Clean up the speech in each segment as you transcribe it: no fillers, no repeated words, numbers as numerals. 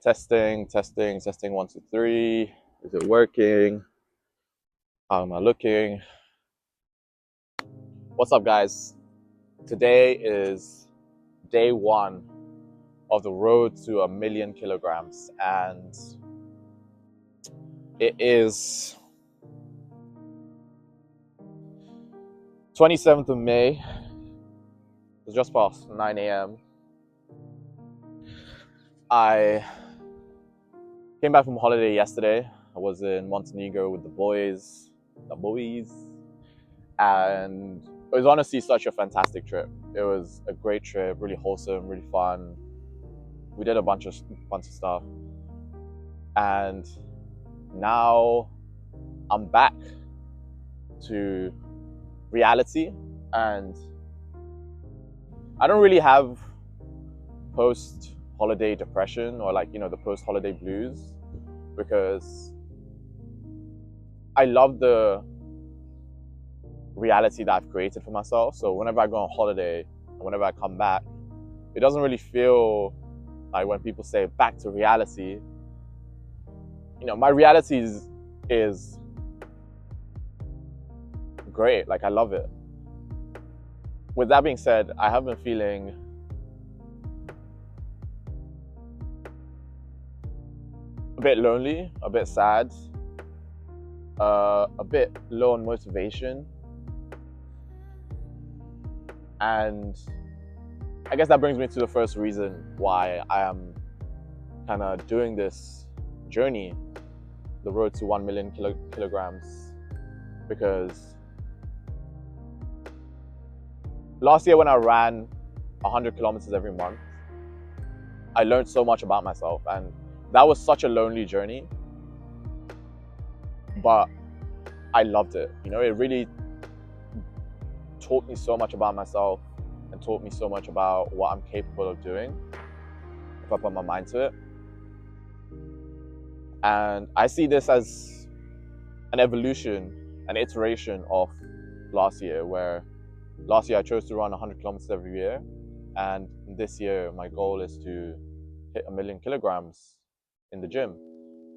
Testing, 1, 2, 3. Is it working? How am I looking? What's up, guys? Today is day one of the road to 1,000,000 kilograms, and it is 27th of May. It's just past 9 a.m. I came back from holiday yesterday. I was in Montenegro with the boys, and it was honestly such a fantastic trip. It was a great trip, really wholesome, really fun. We did a bunch of stuff, and now I'm back to reality, and I don't really have post-holiday depression or the post-holiday blues, because I love the reality that I've created for myself. So whenever I go on holiday and whenever I come back, it doesn't really feel like when people say back to reality. My reality is great. Like, I love it. With that being said, I have been feeling a bit lonely, a bit sad, a bit low on motivation. And I guess that brings me to the first reason why I am kind of doing this journey, the road to 1,000,000 kilograms, because last year when I ran 100 kilometers every month, I learned so much about myself, and that was such a lonely journey, but I loved it. It really taught me so much about myself and taught me so much about what I'm capable of doing if I put my mind to it. And I see this as an evolution, an iteration of last year, where last year I chose to run 100 kilometers every year, and this year my goal is to hit 1,000,000 kilograms in the gym.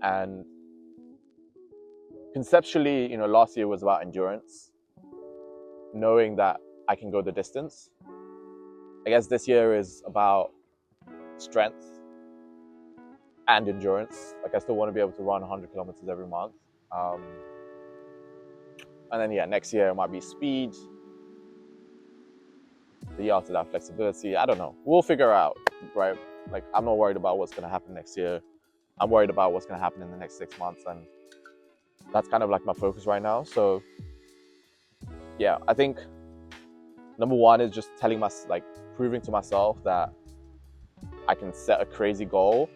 And conceptually, last year was about endurance, knowing that I can go the distance. I guess this year is about strength and endurance. Like, I still want to be able to run 100 kilometers every month. And then, next year it might be speed. The year after that, flexibility. I don't know. We'll figure out, right? Like, I'm not worried about what's going to happen next year. I'm worried about what's going to happen in the next 6 months. And that's kind of like my focus right now. So, yeah, I think number one is just proving to myself that I can set a crazy goal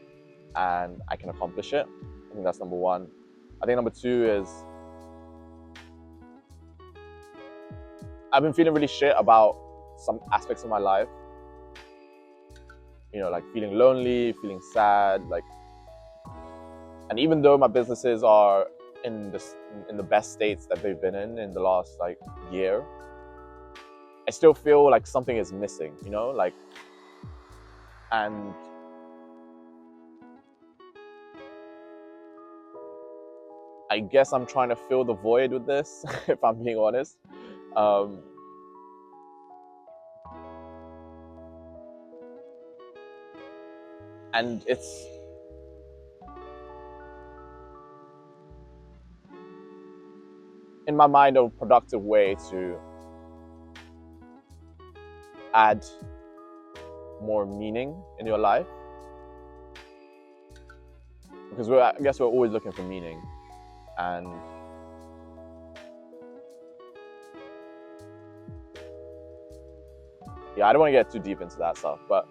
and I can accomplish it. I think that's number one. I think number two is I've been feeling really shit about some aspects of my life. Like feeling lonely, feeling sad, and even though my businesses are in the best states that they've been in the last year, I still feel like something is missing, and I guess I'm trying to fill the void with this, if I'm being honest. And it's in my mind a productive way to add more meaning in your life, because I guess we're always looking for meaning. And I don't want to get too deep into that stuff, but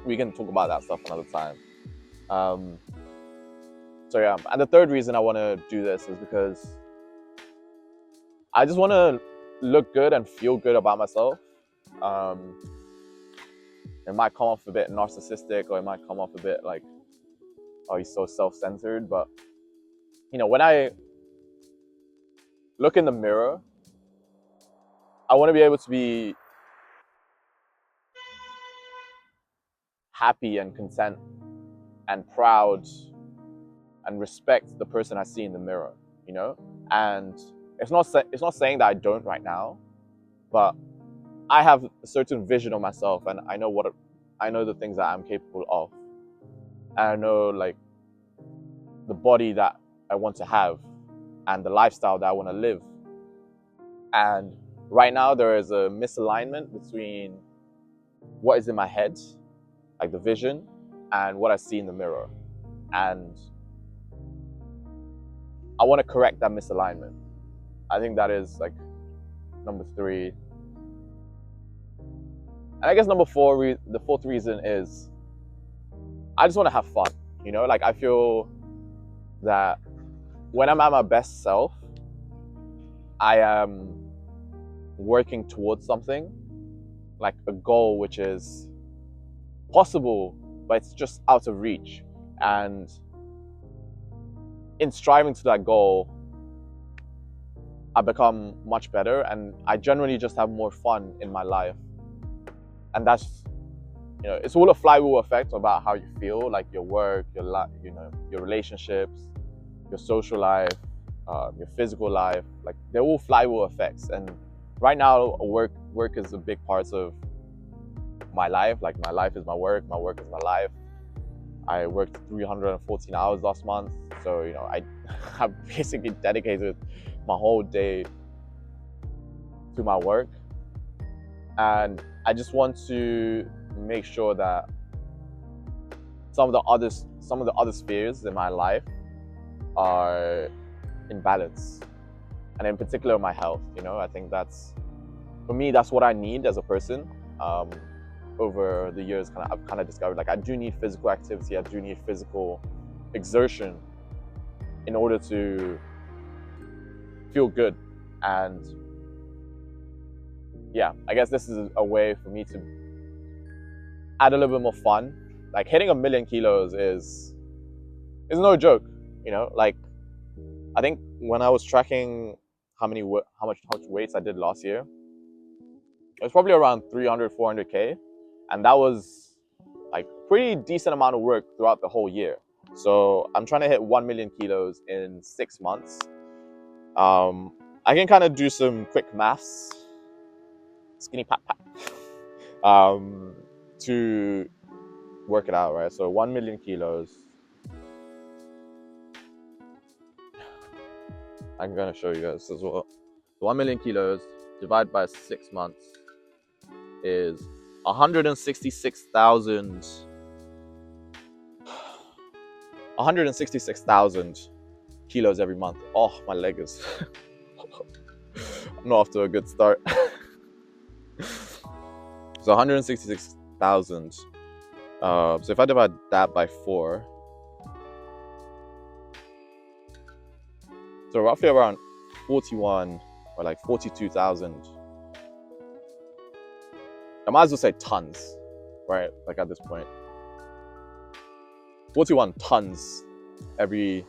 we can talk about that stuff another time. And the third reason I want to do this is because I just want to look good and feel good about myself. It might come off a bit narcissistic, or it might come off a bit like, oh, he's so self-centered. But when I look in the mirror, I want to be able to be happy and content and proud and respect the person I see in the mirror, you know? And it's not saying that I don't right now, but I have a certain vision of myself, and I know the things that I'm capable of. And I know like the body that I want to have and the lifestyle that I want to live. And right now there is a misalignment between what is in my head, like the vision, and what I see in the mirror. And I want to correct that misalignment. I think that is like number 3. And I guess number 4, the fourth reason is I just want to have fun. You know, like I feel that when I'm at my best self, I am working towards something, like a goal which is possible, but it's just out of reach. And in striving to that goal, I become much better, and I generally just have more fun in my life. And that's, you know, it's all a flywheel effect about how you feel, like your work, your life, you know, your relationships, your social life, your physical life. Like they're all flywheel effects. And right now, work is a big part of my life. Like my life is my work is my life. I worked 314 hours last month, so you know I have basically dedicated my whole day to my work, and I just want to make sure that some of the other spheres in my life are in balance, and in particular my health. You know, I think that's, for me, that's what I need as a person. Over the years, I've kind of discovered like I do need physical activity, I do need physical exertion in order to feel good. And yeah, I guess this is a way for me to add a little bit more fun. Like hitting 1,000,000 kilos is no joke, you know. Like I think when I was tracking how much weights I did last year, it was probably around 300-400K, and that was like pretty decent amount of work throughout the whole year. So I'm trying to hit 1,000,000 kilos in 6 months. I can kind of do some quick maths, skinny pat pat, to work it out, right? So 1,000,000 kilos. I'm gonna show you guys as well. 1,000,000 kilos divided by 6 months is 166,000 kilos every month. Oh, my leg is I'm not off to a good start. So 166,000. So if I divide that by 4, so roughly around 41 or like 42,000. I might as well say tons, right? Like at this point, 41 tons every.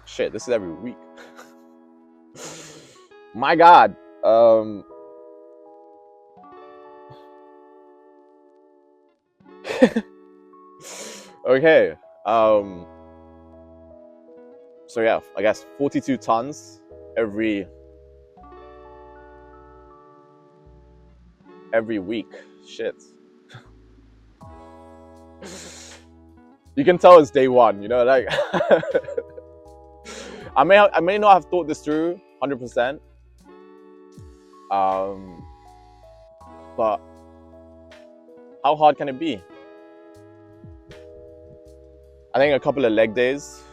Shit, this is every week. My God. Okay. So yeah, I guess 42 tons every week. Shit. You can tell it's day one, you know, like I may not have thought this through 100%. But how hard can it be? I think a couple of leg days.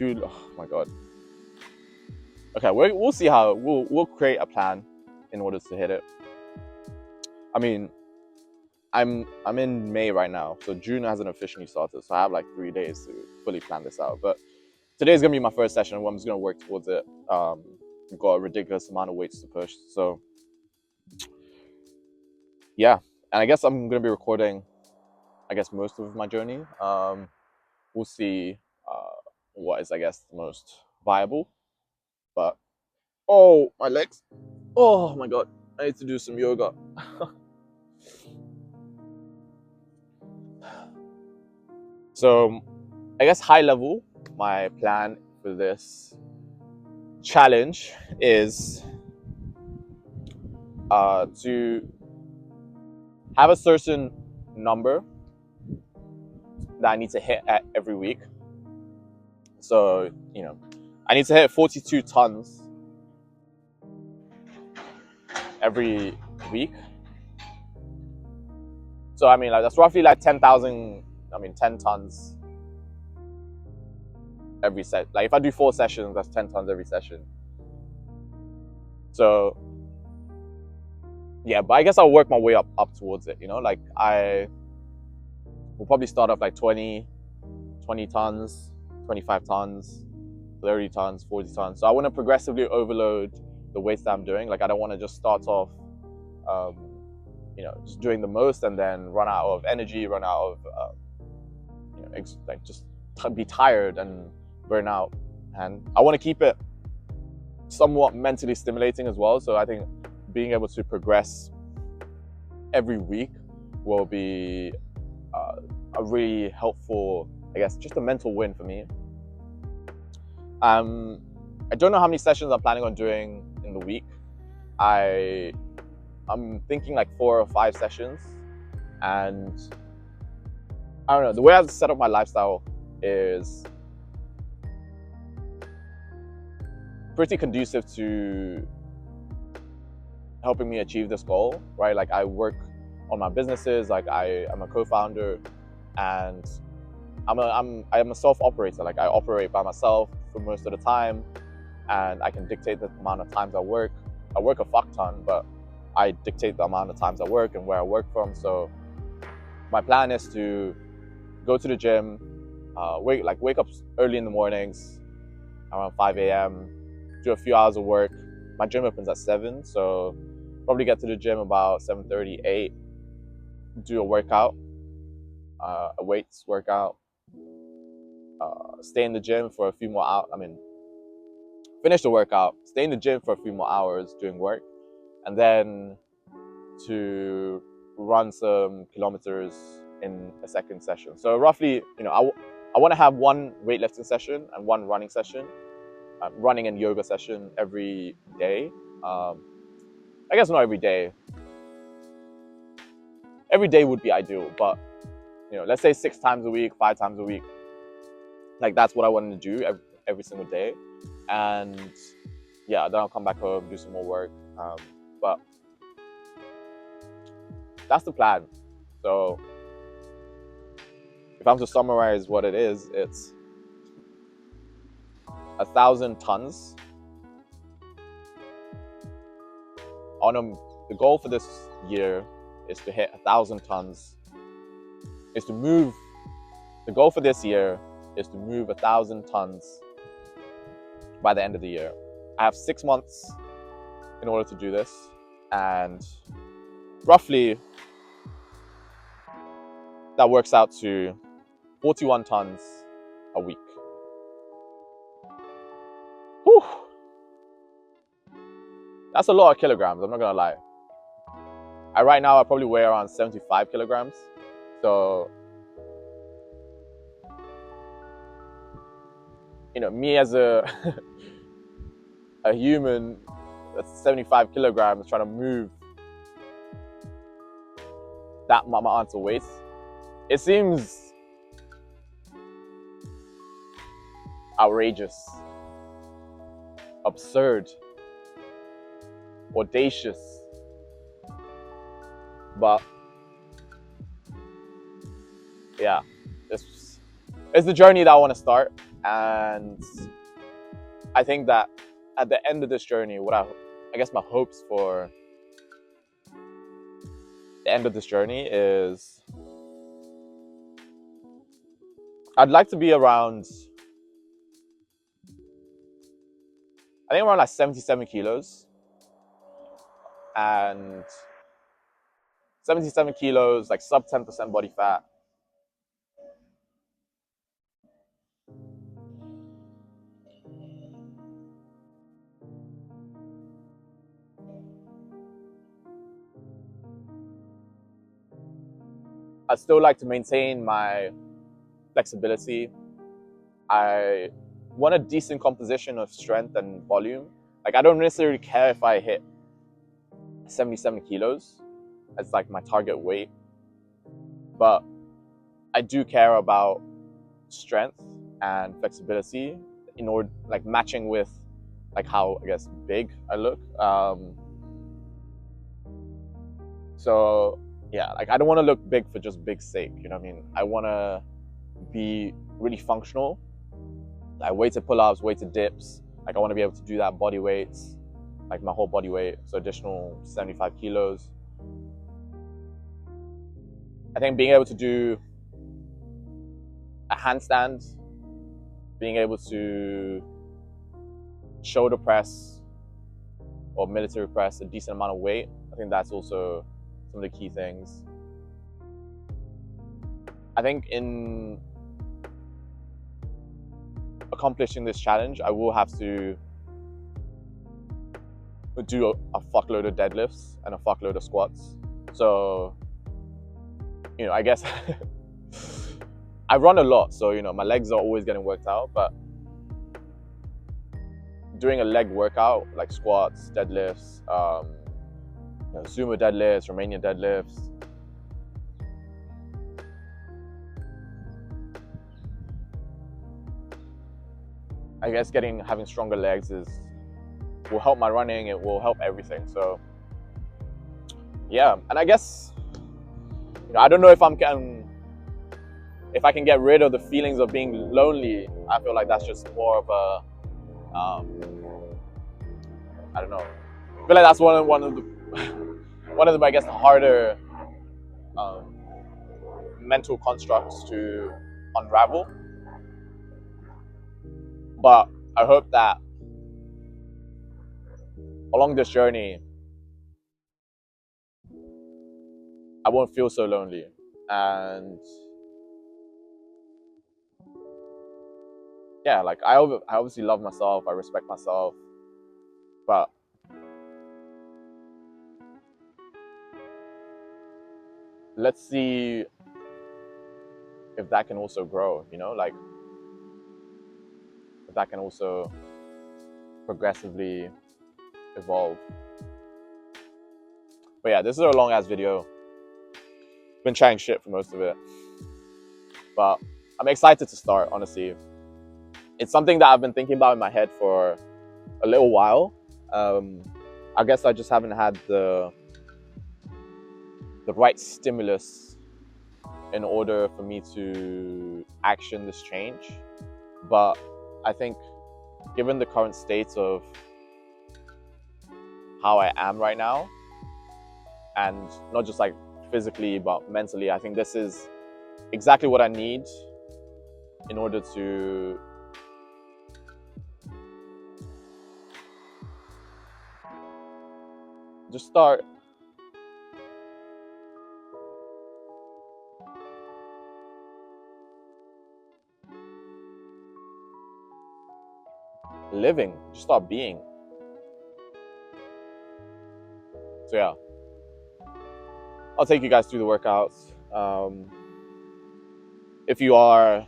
Oh my God. Okay, we'll see how we'll create a plan in order to hit it. I mean, I'm in May right now, so June hasn't officially started, so I have like 3 days to fully plan this out. But today's gonna be my first session where I'm just gonna work towards it. We've got a ridiculous amount of weights to push, so yeah. And I guess I'm gonna be recording, I guess, most of my journey. We'll see what is, I guess, the most viable. But oh, my legs! Oh my God, I need to do some yoga. So I guess high level, my plan for this challenge is to have a certain number that I need to hit at every week. So, I need to hit 42 tons every week. So, I mean, like, that's roughly like 10 tons every set. Like, if I do 4 sessions, that's 10 tons every session. So, yeah, but I guess I'll work my way up towards it, Like, I will probably start off like 20 tons, 25 tons, 30 tons, 40 tons. So I want to progressively overload the weights that I'm doing. Like, I don't want to just start off, just doing the most and then run out of energy, run out of, just be tired and burn out. And I want to keep it somewhat mentally stimulating as well. So I think being able to progress every week will be a really helpful, I guess, just a mental win for me. I don't know how many sessions I'm planning on doing in the week. I'm thinking like 4 or 5 sessions, and I don't know, the way I've set up my lifestyle is pretty conducive to helping me achieve this goal, right? Like, I work on my businesses, like I'm a co-founder, and I'm a self-operator. Like, I operate by myself for most of the time, and I can dictate the amount of times I work. I work a fuck ton, but I dictate the amount of times I work and where I work from. So my plan is to go to the gym, wake up early in the mornings, around 5 a.m., do a few hours of work. My gym opens at 7, so probably get to the gym about 7:30, 8, do a workout, a weights workout, stay in the gym for a few more hours. Finish the workout, stay in the gym for a few more hours doing work, and then to run some kilometers in a second session. So roughly, I want to have one weightlifting session and one running session, running and yoga session every day. I guess not every day. Every day would be ideal, but let's say 6 times a week, 5 times a week. Like, that's what I wanted to do every single day. And yeah, then I'll come back home, do some more work. But that's the plan. So if I'm to summarize what it is, it's 1,000 tons. The goal for this year is to hit 1,000 tons. The goal for this year is to move 1,000 tons by the end of the year. I have 6 months in order to do this, and roughly that works out to 41 tons a week. Whew. That's a lot of kilograms, I'm not gonna lie. Right now I probably weigh around 75 kilograms. So, me as a human that's 75 kilograms trying to move that amount of weight, it seems outrageous, absurd, audacious. But yeah, it's the journey that I want to start. And I think that at the end of this journey, I guess my hopes for the end of this journey is I'd like to be around, I think around like 77 kilos. And 77 kilos, like sub 10% body fat. I'd still like to maintain my flexibility. I want a decent composition of strength and volume. Like, I don't necessarily care if I hit 77 kilos as like my target weight, but I do care about strength and flexibility in order, like, matching with like how, I guess, big I look. So yeah, like, I don't want to look big for just big's sake, you know what I mean? I want to be really functional, like weighted pull-ups, weighted dips. Like, I want to be able to do that body weights, like my whole body weight, so additional 75 kilos. I think being able to do a handstand, being able to shoulder press or military press a decent amount of weight, I think that's also some of the key things. I think in accomplishing this challenge, I will have to do a fuckload of deadlifts and a fuckload of squats. So, you know, I guess I run a lot, so, you know, my legs are always getting worked out, but doing a leg workout like squats, deadlifts, you know, sumo deadlifts, Romanian deadlifts, I guess having stronger legs will help my running. It will help everything. So yeah, and I guess, you know, I don't know if I can get rid of the feelings of being lonely. I feel like that's just more of a I don't know. I feel like that's one of the I guess the harder mental constructs to unravel. But I hope that along this journey, I won't feel so lonely. And yeah, like, I obviously love myself, I respect myself, but let's see if that can also grow, you know, like, if that can also progressively evolve. But yeah, this is a long ass video. Been chatting shit for most of it, but I'm excited to start, honestly. It's something that I've been thinking about in my head for a little while. I guess I just haven't had the right stimulus in order for me to action this change. But I think, given the current state of how I am right now, and not just like physically but mentally, I think this is exactly what I need in order to just start living, just start being. So yeah, I'll take you guys through the workouts. If you are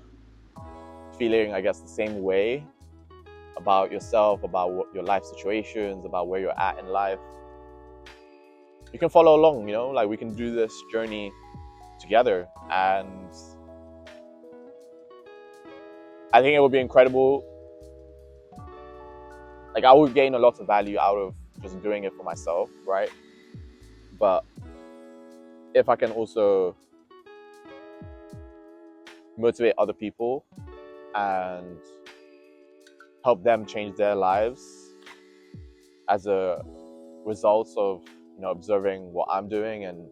feeling, I guess, the same way about yourself, about what your life situations, about where you're at in life, you can follow along, you know, like, we can do this journey together. And I think it would be incredible. Like, I would gain a lot of value out of just doing it for myself, right? But if I can also motivate other people and help them change their lives as a result of, you know, observing what I'm doing and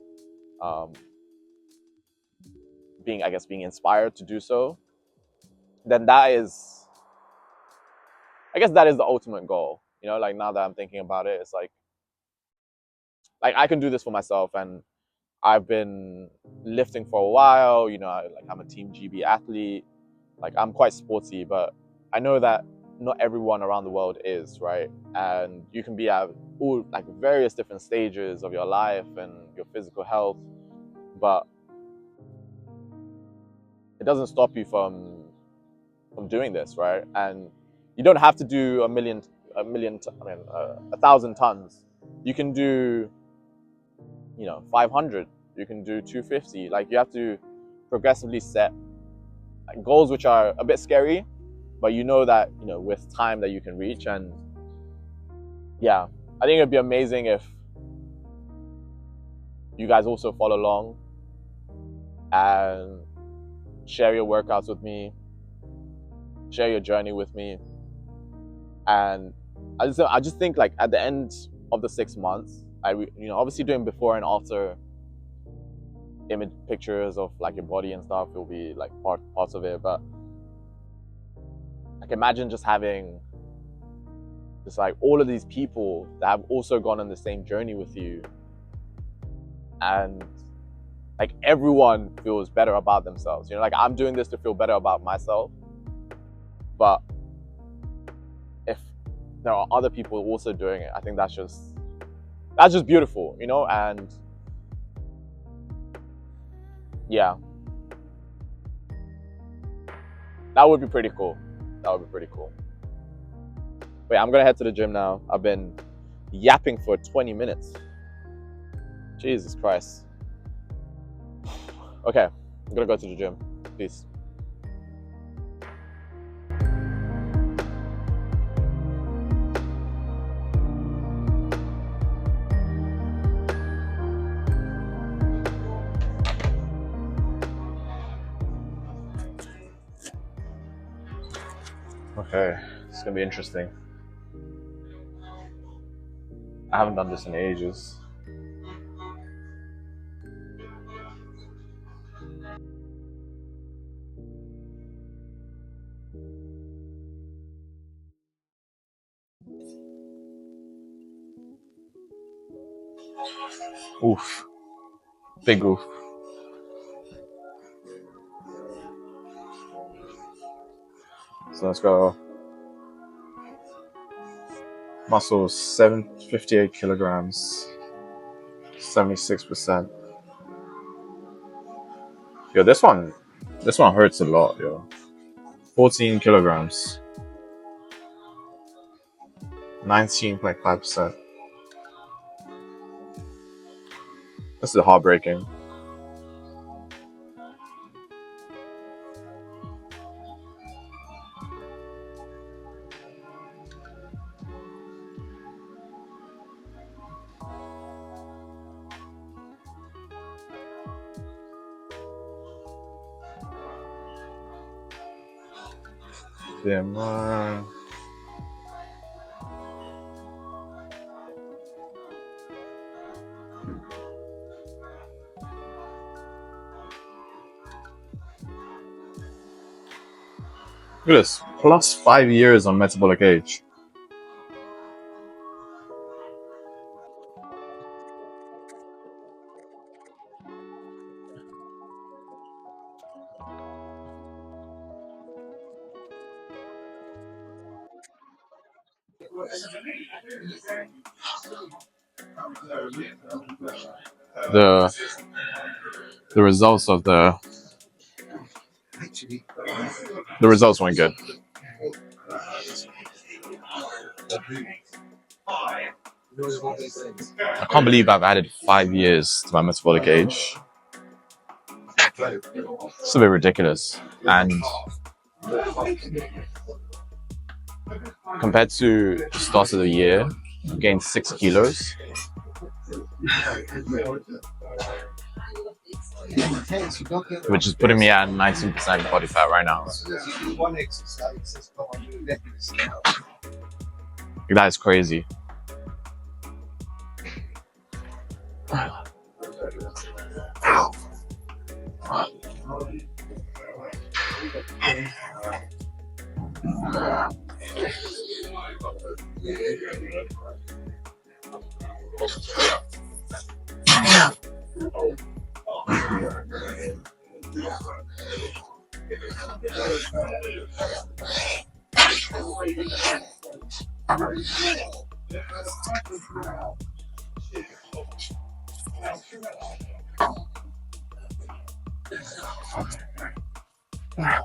being inspired to do so, then that is, I guess, that is the ultimate goal. You know, like, now that I'm thinking about it, it's like I can do this for myself, and I've been lifting for a while. You know, I'm a Team GB athlete. Like, I'm quite sporty, but I know that not everyone around the world is, right? And you can be at all, like, various different stages of your life and your physical health, but it doesn't stop you from doing this, right? And you don't have to do a million, 1,000 tons. You can do, 500. You can do 250. Like, you have to progressively set goals which are a bit scary, but you know that, with time that you can reach. And yeah, I think it'd be amazing if you guys also follow along and share your workouts with me, share your journey with me. And I just think, like, at the end of the 6 months, obviously doing before and after image pictures of like your body and stuff will be like parts of it. But like, imagine just having just like all of these people that have also gone on the same journey with you, and like everyone feels better about themselves. Like, I'm doing this to feel better about myself, but if there are other people also doing it, I think that's just beautiful, and yeah, that would be pretty cool. Wait, I'm gonna head to the gym now. I've been yapping for 20 minutes. Jesus Christ. Okay, I'm gonna go to the gym. Peace. Okay, it's gonna be interesting. I haven't done this in ages. Oof. Big oof. So let's go. Muscles, 758 kilograms, 76%. Yo, this one hurts a lot, yo. 14 kilograms, 19.5%. This is heartbreaking. Yeah, man. Look at this, plus 5 years on metabolic age. The results of the results weren't good. I can't believe I've added 5 years to my metabolic age. It's a bit ridiculous. And compared to the start of the year, I gained 6 kilos. Which is putting me at 19% body fat right now. That is crazy. I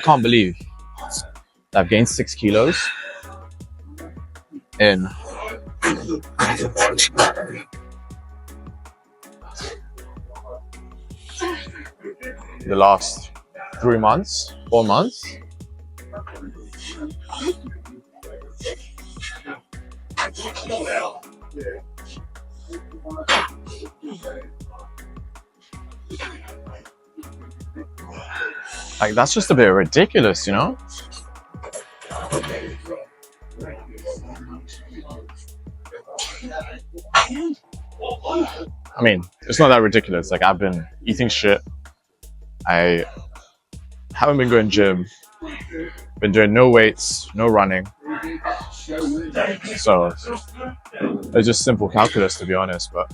can't believe I've gained 6 kilos in the last 3 months, 4 months. Like, that's just a bit ridiculous, you know? I mean, it's not that ridiculous. Like, I've been eating shit. I haven't been going gym. Been doing no weights, no running. So it's just simple calculus, to be honest. But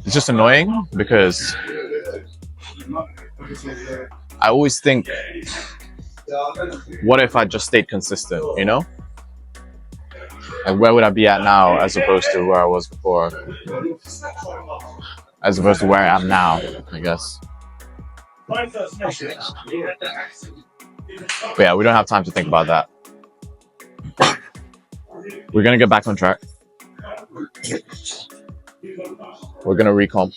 it's just annoying because I always think, what if I just stayed consistent, you know? Like, where would I be at now as opposed to where I was before? As opposed to where I am now, I guess. But yeah, we don't have time to think about that. We're gonna get back on track. We're gonna recomp.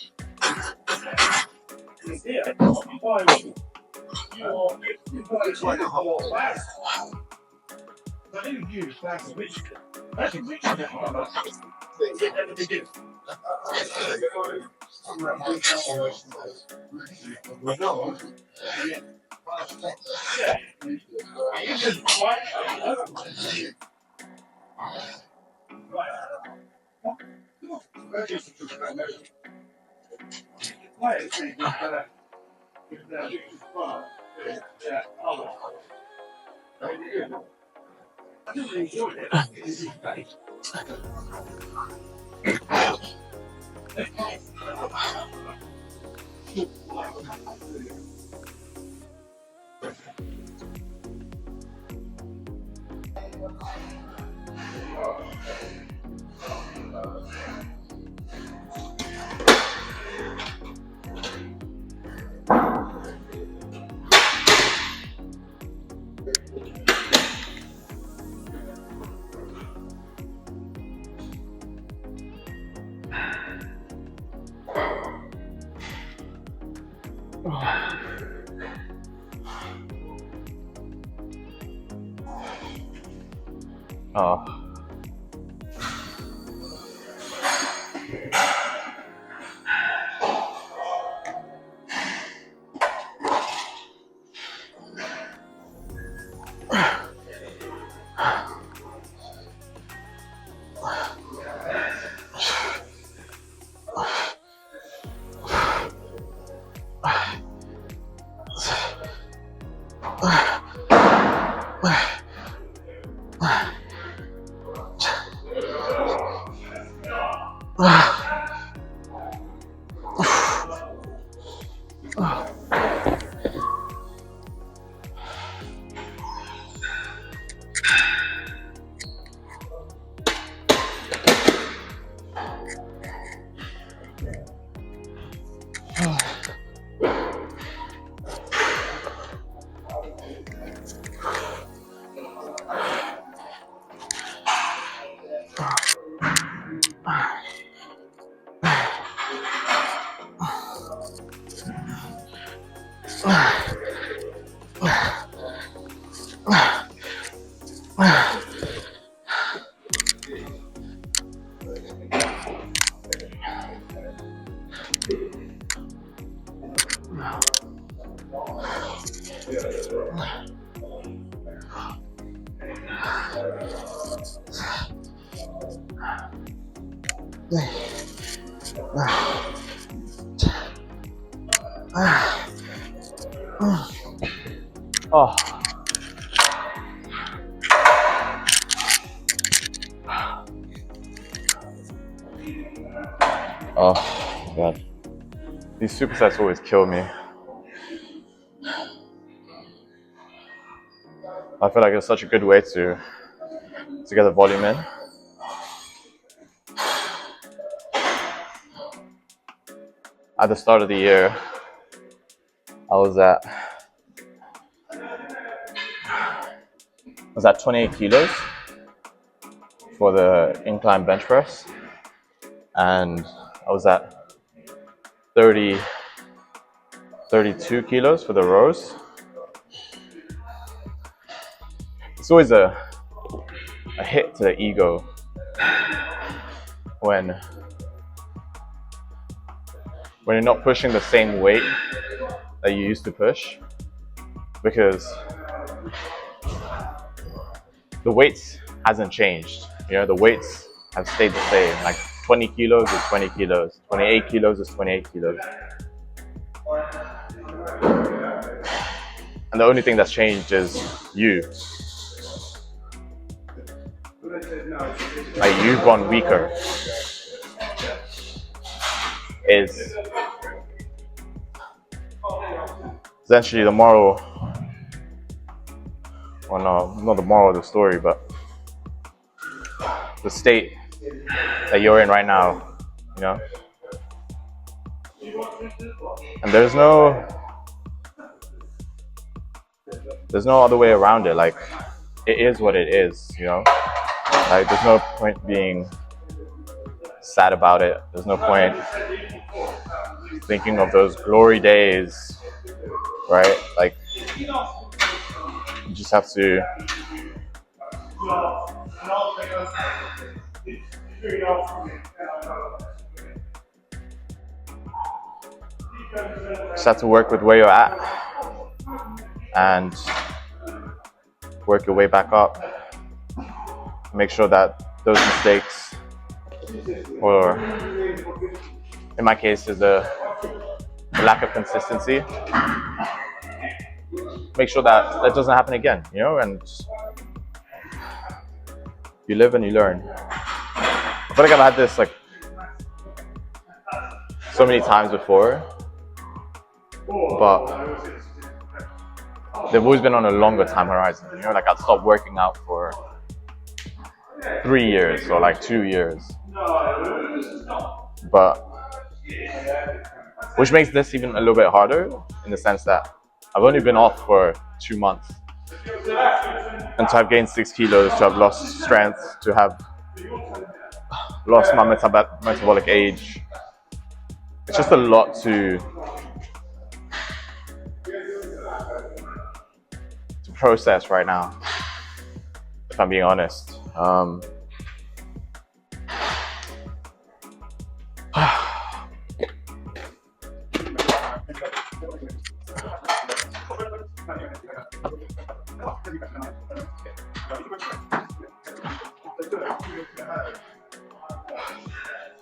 Oh. Oh. Oh god. These supersets always kill me. I feel like it's such a good way to get the volume in. At the start of the year, I was at 28 kilos for the incline bench press, and I was at 32 kilos for the rows. It's always a hit to the ego when you're not pushing the same weight that you used to push, because the weights hasn't changed. You know, the weights have stayed the same. Like 20 kilos is 20 kilos, 28 kilos is 28 kilos. And the only thing that's changed is you. Like, you've gone weaker. Is essentially the moral, or no, not the moral of the story, but the state that you're in right now, you know? And there's no other way around it. Like, it is what it is, you know? Like, there's no point being sad about it. There's no point thinking of those glory days, right? Like, you just have to work with where you're at and work your way back up. Make sure that those mistakes, or in my case is the lack of consistency, make sure that doesn't happen again, you know, and you live and you learn. I feel like I've had this like so many times before, but they've always been on a longer time horizon, you know, like I'd stop working out for 3 years or like 2 years, but which makes this even a little bit harder in the sense that I've only been off for 2 months, and to have gained 6 kilos, to have lost strength, to have lost my metabolic age, it's just a lot to process right now, if I'm being honest. I'm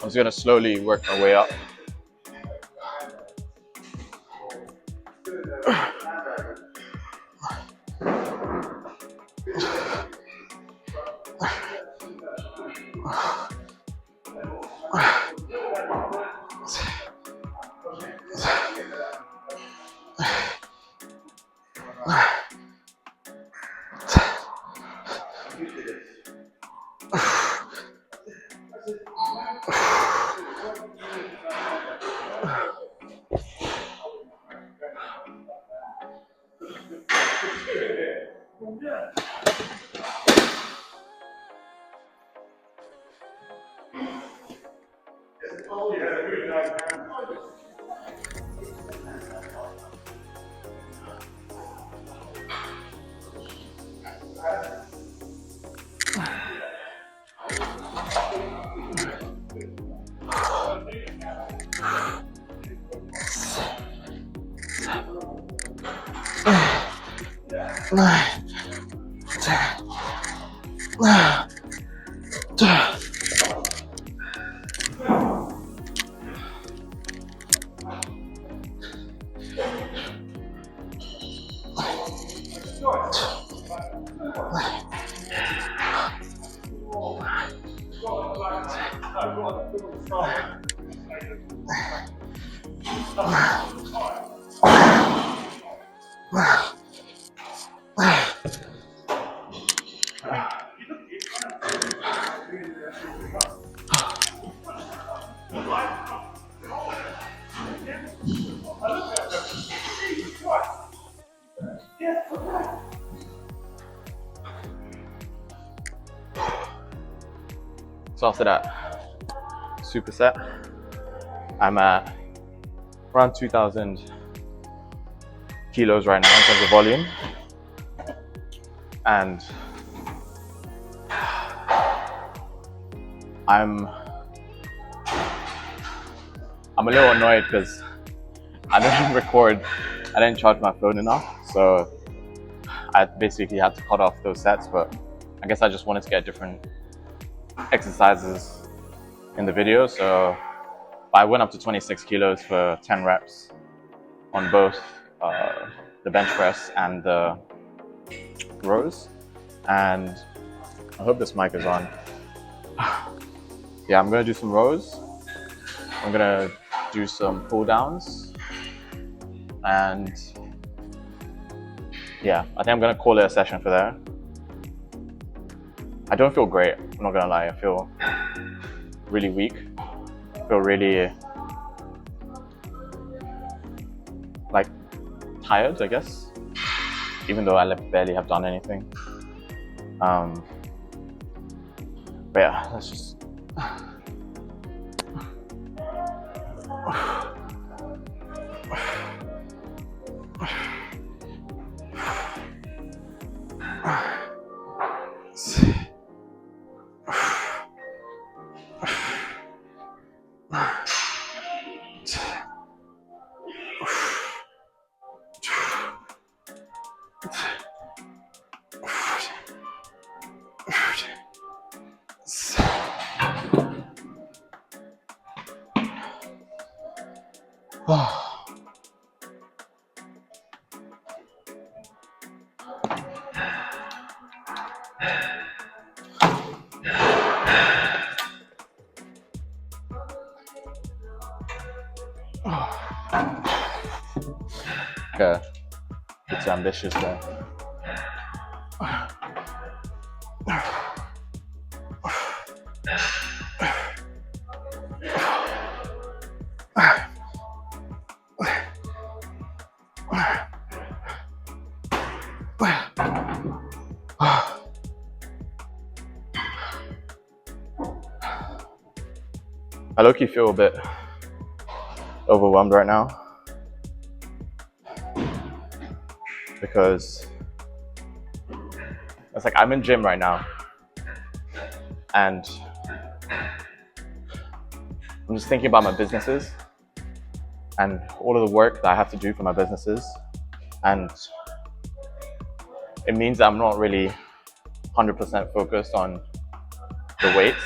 just gonna slowly work my way up. So after that superset, I'm at around 2,000 kilos right now in terms of volume, and I'm a little annoyed because I didn't record, I didn't charge my phone enough, so I basically had to cut off those sets. But I guess I just wanted to get different exercises in the video, so I went up to 26 kilos for 10 reps on both the bench press and the rows. And I hope this mic is on. Yeah, I'm gonna do some rows. I'm gonna do some pull downs, and yeah, I think I'm gonna call it a session for that. I don't feel great, I'm not gonna lie. I feel really weak. I feel really like tired, I guess, even though I barely have done anything. But yeah, let's just okay, it's ambitious there. I low-key feel a bit overwhelmed right now because it's like I'm in gym right now and I'm just thinking about my businesses and all of the work that I have to do for my businesses, and it means that I'm not really 100% focused on the weights,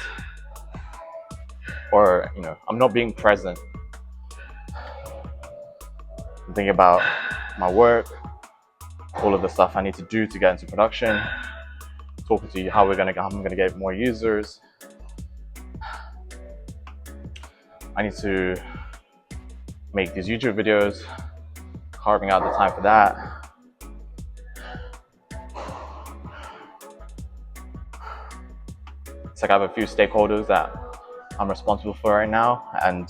or I'm not being present. I'm thinking about my work, all of the stuff I need to do to get into production, talking to you how I'm gonna get more users. I need to make these YouTube videos, carving out the time for that. It's like I have a few stakeholders that I'm responsible for right now, and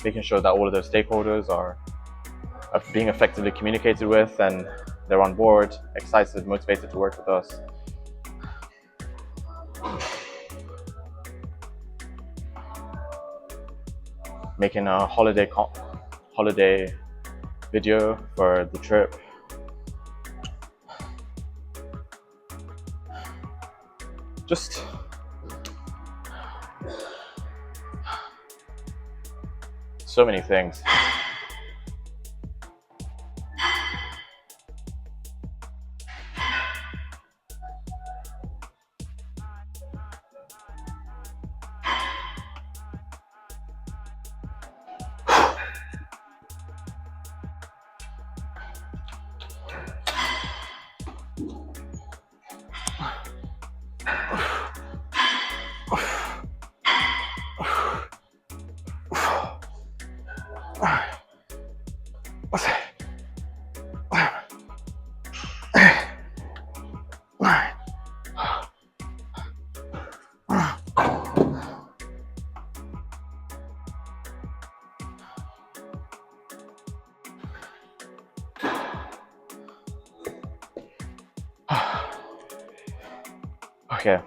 making sure that all of those stakeholders are being effectively communicated with and they're on board, excited, motivated to work with us. Making a holiday video for the trip. Just so many things. Okay.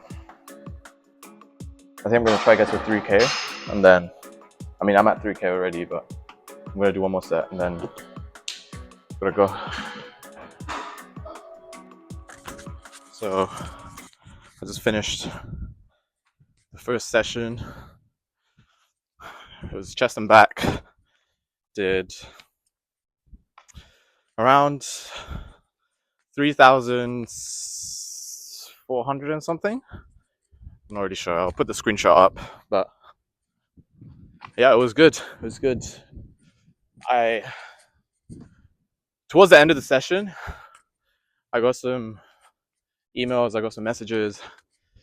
I think I'm gonna try get to 3K, and then, I mean, I'm at 3K already, but I'm gonna do one more set, and then I'm gonna go. So I just finished the first session. It was chest and back. Did around 3,400 and something. I'm not really sure. I'll put the screenshot up, but yeah, it was good. It was good. Towards the end of the session, I got some emails, I got some messages,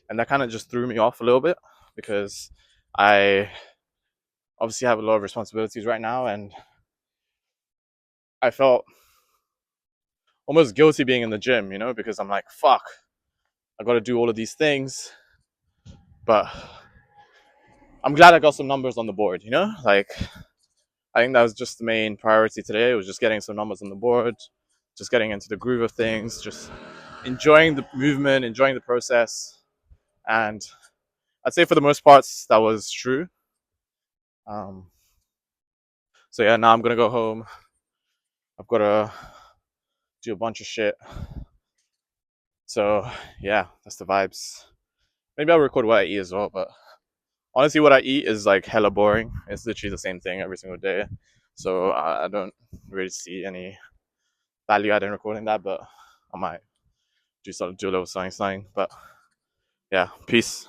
and that kind of just threw me off a little bit because I obviously have a lot of responsibilities right now, and I felt almost guilty being in the gym, because I'm like, fuck, I got to do all of these things, but I'm glad I got some numbers on the board, like, I think that was just the main priority today. It was just getting some numbers on the board, just getting into the groove of things, just enjoying the movement, enjoying the process. And I'd say for the most parts, that was true. So yeah, now I'm gonna go home. I've got to do a bunch of shit. So yeah, that's the vibes. Maybe I'll record what I eat as well, but honestly, what I eat is like hella boring. It's literally the same thing every single day. So I don't really see any value add in recording that, but I might do a little something. But yeah, peace.